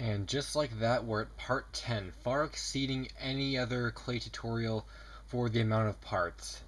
And just like that, we're at part 10, far exceeding any other clay tutorial for the amount of parts.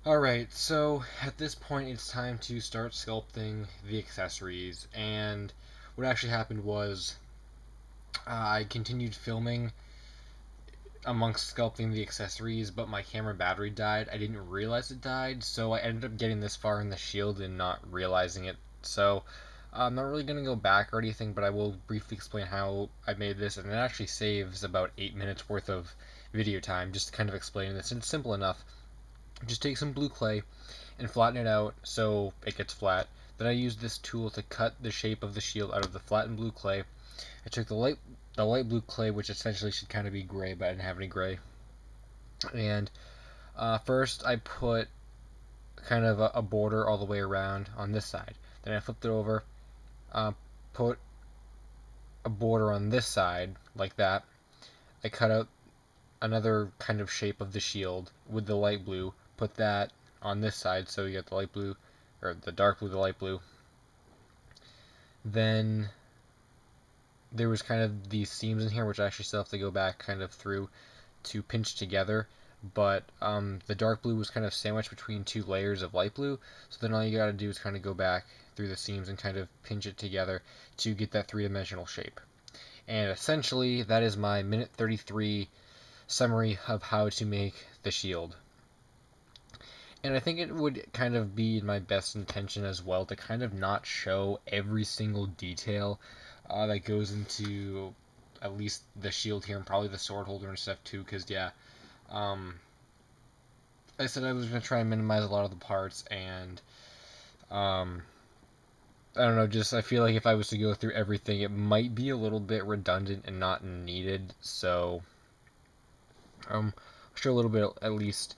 Alright, so at this point it's time to start sculpting the accessories, and what actually happened was I continued filming amongst sculpting the accessories, but my camera battery died. I didn't realize it died, so I ended up getting this far in the shield and not realizing it. So I'm not really going to go back or anything, but I will briefly explain how I made this, and it actually saves about 8 minutes worth of video time just to kind of explain this, and it's simple enough. Just take some blue clay and flatten it out so it gets flat. Then I used this tool to cut the shape of the shield out of the flattened blue clay. I took the light blue clay, which essentially should kind of be gray, but I didn't have any gray. And first I put kind of a border all the way around on this side. Then I flipped it over, put a border on this side like that. I cut out another kind of shape of the shield with the light blue, put that on this side, so you get the light blue, or the dark blue, the light blue. Then there was kind of these seams in here, which I actually still have to go back kind of through to pinch together, but the dark blue was kind of sandwiched between two layers of light blue, so then all you gotta do is kind of go back through the seams and kind of pinch it together to get that three-dimensional shape. And essentially, that is my minute 33 summary of how to make the shield. And I think it would kind of be in my best intention as well to kind of not show every single detail that goes into at least the shield here, and probably the sword holder and stuff too, because yeah, I said I was going to try and minimize a lot of the parts, and I don't know, just I feel like if I was to go through everything, it might be a little bit redundant and not needed, so I'll show a little bit at least.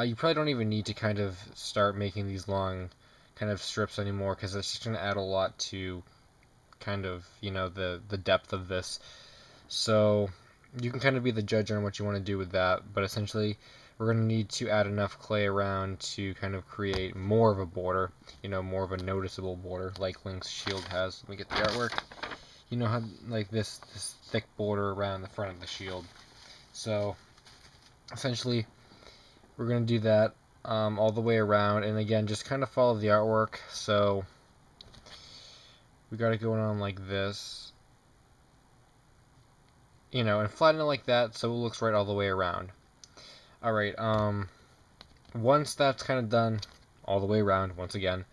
You probably don't even need to kind of start making these long kind of strips anymore, because it's just going to add a lot to kind of, you know, the depth of this. So you can kind of be the judge on what you want to do with that, but essentially we're going to need to add enough clay around to kind of create more of a border, you know, more of a noticeable border like Link's shield has. Let me get the artwork. You know how like this thick border around the front of the shield. So essentially we're going to do that all the way around, and again, just kind of follow the artwork. So we got it going on like this, you know, and flatten it like that so it looks right all the way around. Alright, once that's kind of done all the way around, once again,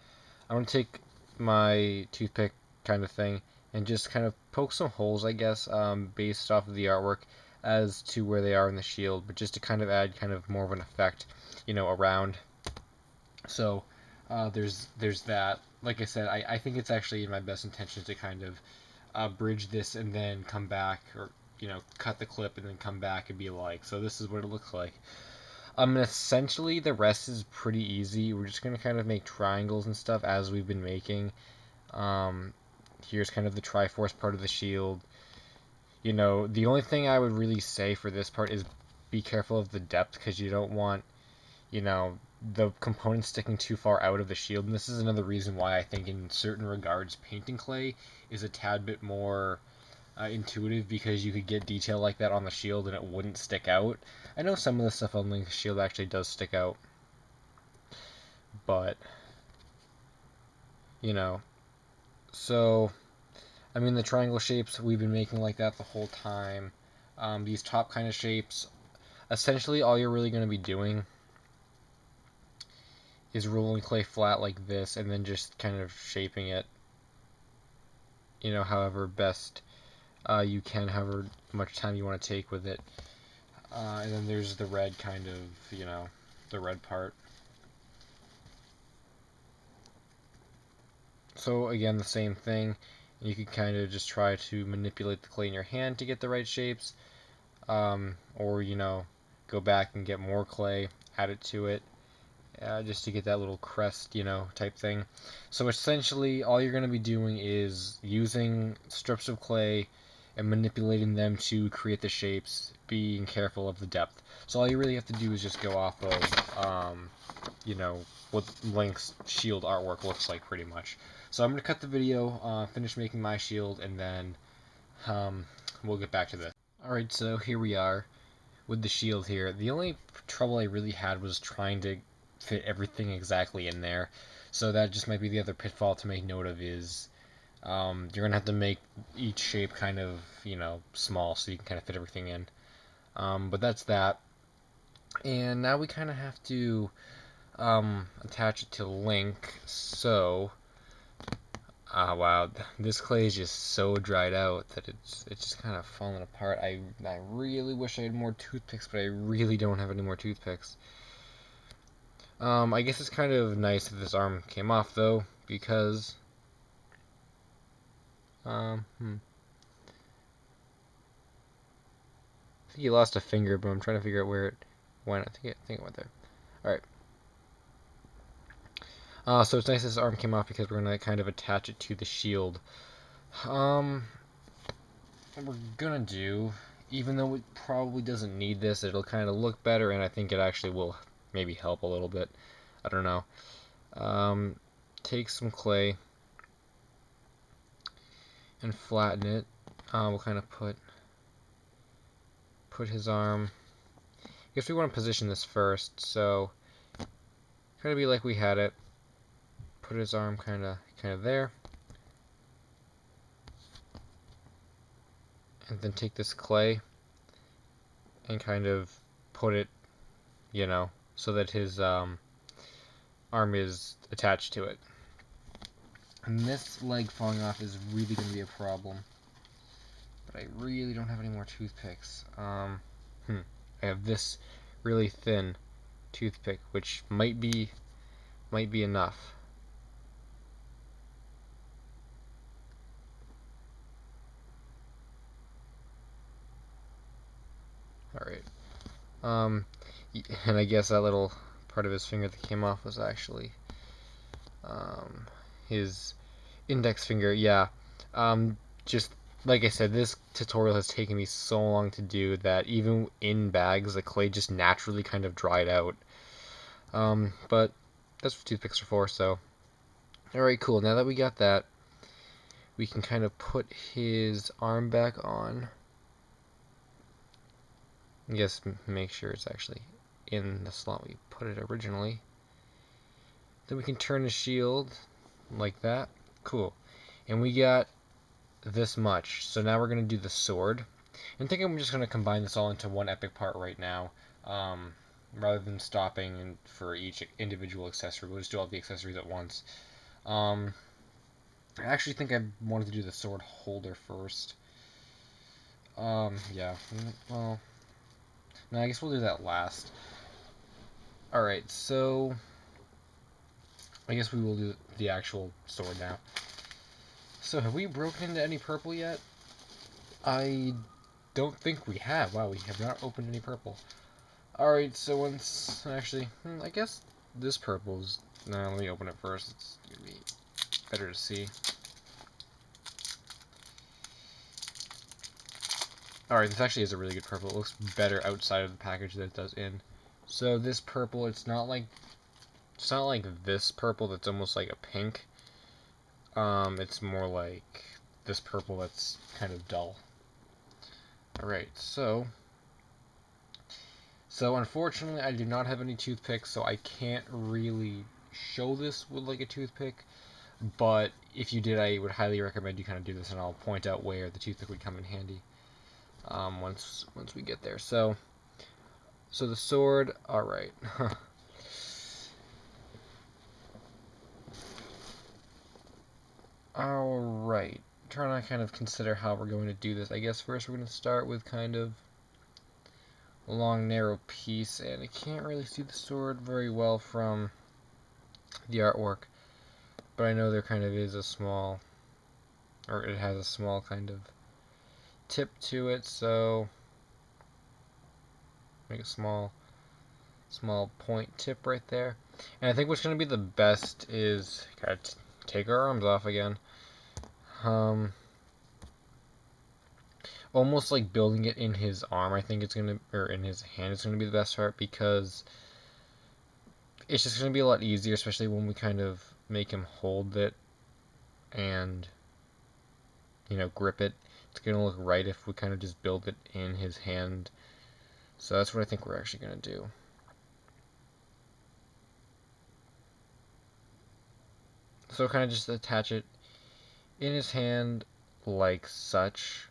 I'm going to take my toothpick kind of thing and just kind of poke some holes, I guess, based off of the artwork as to where they are in the shield, but just to kind of add kind of more of an effect, you know, around. So there's that. Like I said, I think it's actually in my best intentions to kind of bridge this and then come back, or you know, cut the clip and then come back and be like, so this is what it looks like. Essentially the rest is pretty easy. We're just gonna kind of make triangles and stuff as we've been making. Here's kind of the Triforce part of the shield. You know, the only thing I would really say for this part is be careful of the depth, because you don't want, you know, the components sticking too far out of the shield. And this is another reason why I think in certain regards painting clay is a tad bit more intuitive, because you could get detail like that on the shield and it wouldn't stick out. I know some of the stuff on Link's shield actually does stick out, but you know, so I mean the triangle shapes we've been making like that the whole time. These top kind of shapes, essentially all you're really going to be doing is rolling clay flat like this and then just kind of shaping it, you know, however best you can, however much time you want to take with it. And then there's the red kind of, you know, the red part. So again, the same thing. You can kind of just try to manipulate the clay in your hand to get the right shapes, or you know, go back and get more clay, add it to it, just to get that little crest, you know, type thing. So essentially, all you're going to be doing is using strips of clay and manipulating them to create the shapes, being careful of the depth. So all you really have to do is just go off of, you know, what Link's shield artwork looks like, pretty much. So I'm going to cut the video, finish making my shield, and then We'll get back to this. Alright, so here we are with the shield here. The only trouble I really had was trying to fit everything exactly in there. So that just might be the other pitfall to make note of is you're going to have to make each shape kind of, small so you can kind of fit everything in. But that's that. And now we kind of have to attach it to Link. So, wow, this clay is just so dried out that it's just kind of falling apart. I really wish I had more toothpicks, but I really don't have any more toothpicks. I guess it's kind of nice that this arm came off though, because I think he lost a finger, but I'm trying to figure out where it went. I think it went there. All right. So it's nice this arm came off because we're gonna kind of attach it to the shield. What we're gonna do, even though it probably doesn't need this, it'll kind of look better, and I think it actually will maybe help a little bit. I don't know. Take some clay and flatten it. We'll kind of put his arm. I guess we want to position this first, so kind of be like we had it. Put his arm kind of there, and then take this clay and kind of put it, so that his arm is attached to it. And this leg falling off is really going to be a problem. But I really don't have any more toothpicks. I have this really thin toothpick, which might be enough. Alright. And I guess that little part of his finger that came off was actually his index finger. Yeah. Just like I said, this tutorial has taken me so long to do that even in bags, the clay just naturally kind of dried out. But that's what toothpicks are for, so. Alright, cool. Now that we got that, we can kind of put his arm back on. I guess make sure it's actually in the slot we put it originally. Then we can turn the shield like that. Cool. And we got this much. So now we're going to do the sword. And I think I'm just going to combine this all into one epic part right now. Rather than stopping for each individual accessory. We'll just do all the accessories at once. I actually think I wanted to do the sword holder first. Yeah. Well, no, I guess we'll do that last. Alright, so I guess we will do the actual sword now. So have we broken into any purple yet? I don't think we have. Wow, we have not opened any purple. Alright, so once, actually, I guess this purple's, no, let me open it first. It's going to be better to see. Alright, this actually is a really good purple. It looks better outside of the package than it does in. So this purple, it's not like this purple that's almost like a pink. It's more like this purple that's kind of dull. Alright, so unfortunately I do not have any toothpicks, so I can't really show this with like a toothpick. But if you did, I would highly recommend you kind of do this, and I'll point out where the toothpick would come in handy. Once we get there. So the sword, alright. Alright. Trying to kind of consider how we're going to do this. I guess first we're going to start with kind of a long, narrow piece, and I can't really see the sword very well from the artwork, but I know there kind of is a small, or it has a small kind of tip to it, so make a small point tip right there. And I think what's going to be the best is kind of take our arms off again. Almost like building it in his arm, I think it's going to, or in his hand, it's going to be the best part, because it's just going to be a lot easier, especially when we kind of make him hold it, and grip it. It's going to look right if we kind of just build it in his hand. So that's what I think we're actually going to do. So kind of just attach it in his hand like such.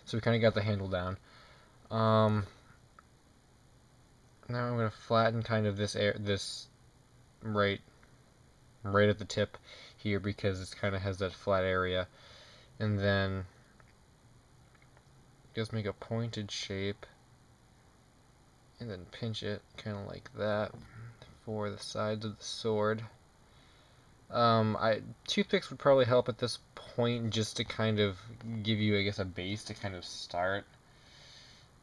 So we kind of got the handle down. Now I'm going to flatten kind of this right at the tip here because it kind of has that flat area. And then just make a pointed shape and then pinch it kind of like that for the sides of the sword. Toothpicks would probably help at this point just to kind of give you, I guess, a base to kind of start.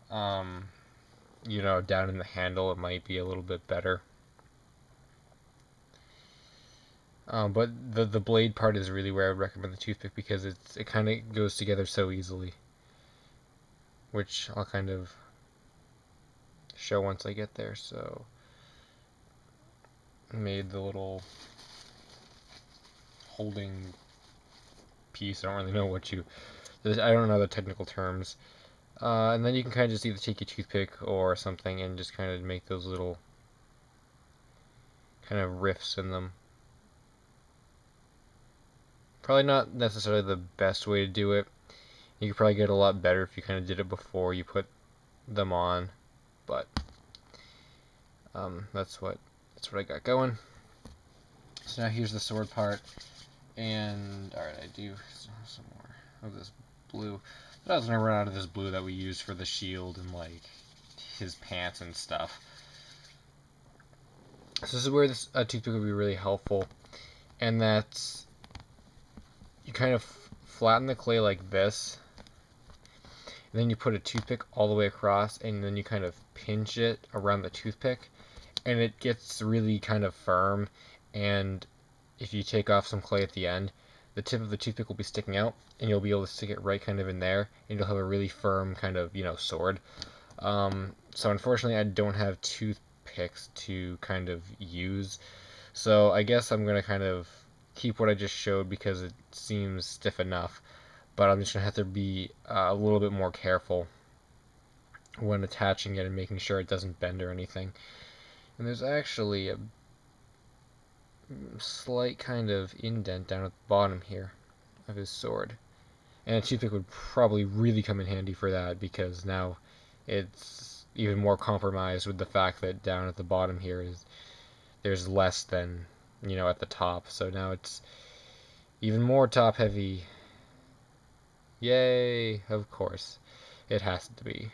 Down in the handle it might be a little bit better. But the blade part is really where I would recommend the toothpick because it kind of goes together so easily, which I'll kind of show once I get there. So I made the little holding piece. I don't really know I don't know the technical terms. And then you can kind of just either take your toothpick or something and just kind of make those little kind of riffs in them. Probably not necessarily the best way to do it. You could probably get a lot better if you kind of did it before you put them on, but that's what I got going. So now here's the sword part, and alright, I do some more of this blue. But I was gonna run out of this blue that we used for the shield and like his pants and stuff. So this is where this toothpick would be really helpful, and that's you kind of flatten the clay like this, and then you put a toothpick all the way across, and then you kind of pinch it around the toothpick, and it gets really kind of firm. And if you take off some clay at the end, the tip of the toothpick will be sticking out, and you'll be able to stick it right kind of in there, and you'll have a really firm kind of sword. So unfortunately I don't have toothpicks to kind of use, so I guess I'm gonna kind of keep what I just showed because it seems stiff enough, but I'm just gonna have to be a little bit more careful when attaching it and making sure it doesn't bend or anything. And there's actually a slight kind of indent down at the bottom here of his sword, and a toothpick would probably really come in handy for that because now it's even more compromised with the fact that down at the bottom here there's less than at the top, so now it's even more top heavy. Yay, of course it has to be.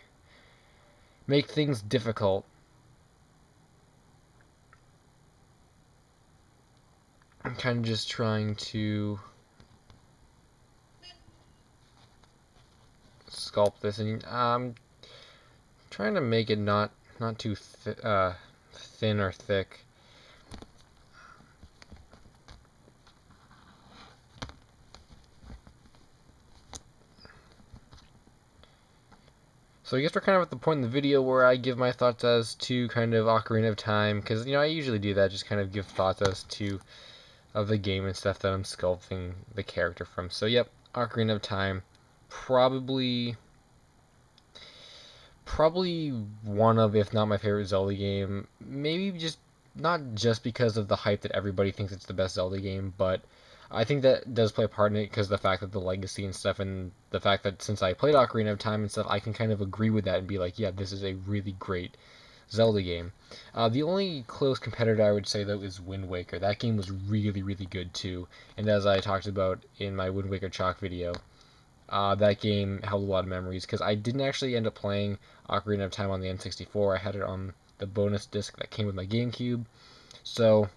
Make things difficult. I'm kind of just trying to sculpt this, and I'm trying to make it not too thin or thick. So I guess we're kind of at the point in the video where I give my thoughts as to kind of Ocarina of Time, because I usually do that, just kind of give thoughts as to of the game and stuff that I'm sculpting the character from. So yep, Ocarina of Time, probably one of, if not my favorite Zelda game. Maybe just not just because of the hype that everybody thinks it's the best Zelda game, but I think that does play a part in it because the fact that the legacy and stuff, and the fact that since I played Ocarina of Time and stuff, I can kind of agree with that and be like, yeah, this is a really great Zelda game. The only close competitor I would say though is Wind Waker. That game was really, really good too, and as I talked about in my Wind Waker Chalk video, that game held a lot of memories because I didn't actually end up playing Ocarina of Time on the N64. I had it on the bonus disc that came with my GameCube. So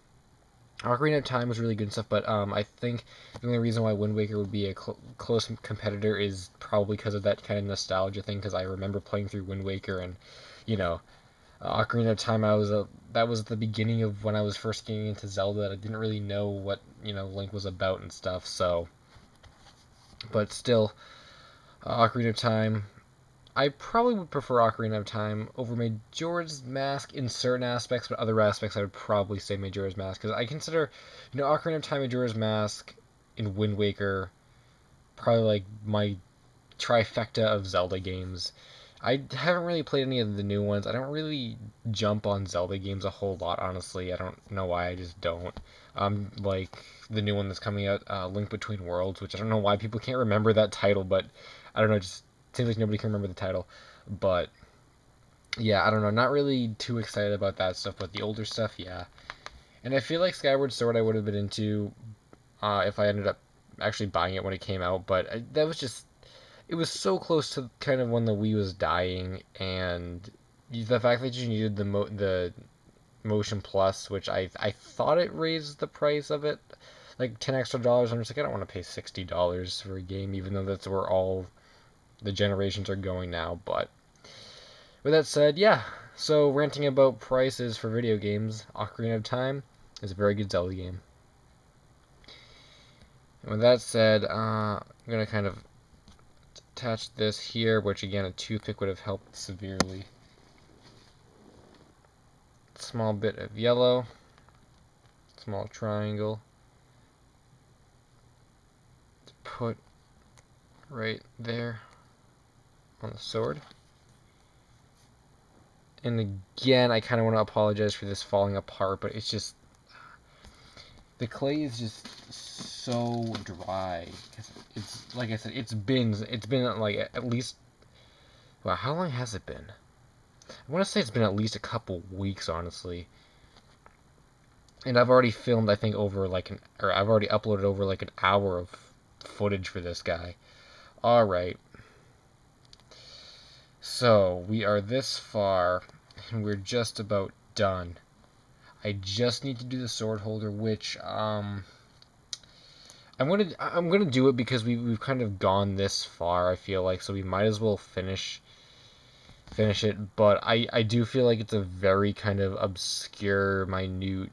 Ocarina of Time was really good and stuff, but I think the only reason why Wind Waker would be a close competitor is probably because of that kind of nostalgia thing, because I remember playing through Wind Waker, and Ocarina of Time, that was the beginning of when I was first getting into Zelda. I didn't really know what Link was about and stuff, so but still, Ocarina of Time, I probably would prefer Ocarina of Time over Majora's Mask in certain aspects, but other aspects I would probably say Majora's Mask, because I consider, Ocarina of Time, Majora's Mask, and Wind Waker probably like my trifecta of Zelda games. I haven't really played any of the new ones. I don't really jump on Zelda games a whole lot, honestly. I don't know why, I just don't. Like the new one that's coming out, Link Between Worlds, which I don't know why people can't remember that title, but I don't know, it just seems like nobody can remember the title. But yeah, I don't know, not really too excited about that stuff, but the older stuff, yeah. And I feel like Skyward Sword I would have been into if I ended up actually buying it when it came out, but that was just it was so close to kind of when the Wii was dying, and the fact that you needed the Motion Plus, which I thought it raised the price of it like $10 extra. I'm just like, I don't want to pay $60 for a game, even though that's where all the generations are going now. But with that said, yeah. So ranting about prices for video games, Ocarina of Time is a very good Zelda game. And with that said, I'm gonna kind of attach this here, which again a toothpick would have helped severely. Small bit of yellow, small triangle to put right there on the sword. And again, I kind of want to apologize for this falling apart, but it's just the clay is just so dry. It's like I said, it's been like at least, wow, how long has it been? I want to say it's been at least a couple weeks, honestly. And I've already filmed, I think, I've already uploaded over like an hour of footage for this guy. Alright. So, we are this far, and we're just about done. I just need to do the sword holder, which, I'm gonna do it because we've kind of gone this far, I feel like, so we might as well finish it, but I do feel like it's a very kind of obscure, minute,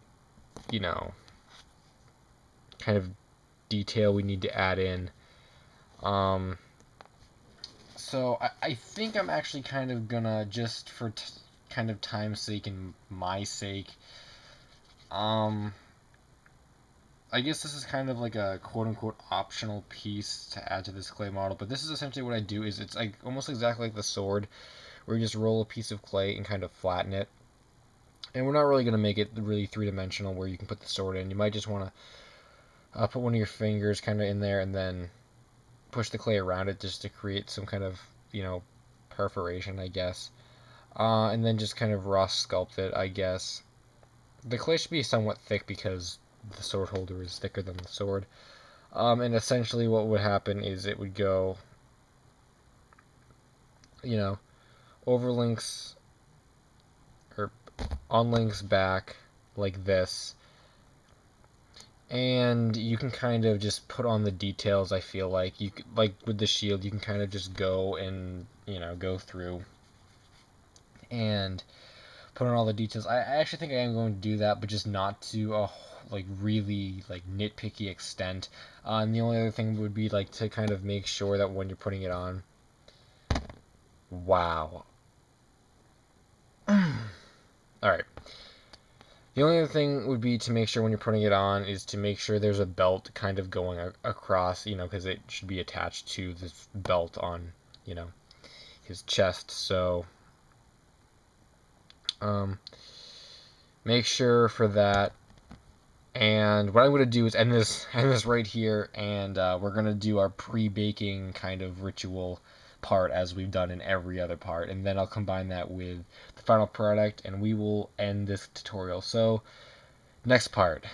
kind of detail we need to add in. So I think I'm actually kind of gonna, just for kind of time's sake and my sake, I guess this is kind of like a quote-unquote optional piece to add to this clay model, but this is essentially what I do. Is it's like almost exactly like the sword, where you just roll a piece of clay and kind of flatten it. And we're not really going to make it really three-dimensional where you can put the sword in. You might just want to put one of your fingers kind of in there and then push the clay around it just to create some kind of, perforation, I guess. And then just kind of raw sculpt it, I guess. The clay should be somewhat thick because the sword holder is thicker than the sword. And essentially what would happen is it would go, over Link's, or on Link's back like this. And you can kind of just put on the details, I feel like. Like with the shield, you can kind of just go and, go through and put on all the details. I actually think I am going to do that, but just not to a really nitpicky extent. And the only other thing would be to kind of make sure that when you're putting it on, wow. All right. The only other thing would be to make sure when you're putting it on is to make sure there's a belt kind of going across, because it should be attached to this belt on, his chest. So make sure for that. And what I'm going to do is end this right here, and we're going to do our pre-baking kind of ritual part as we've done in every other part, and then I'll combine that with the final product, and we will end this tutorial. So, next part.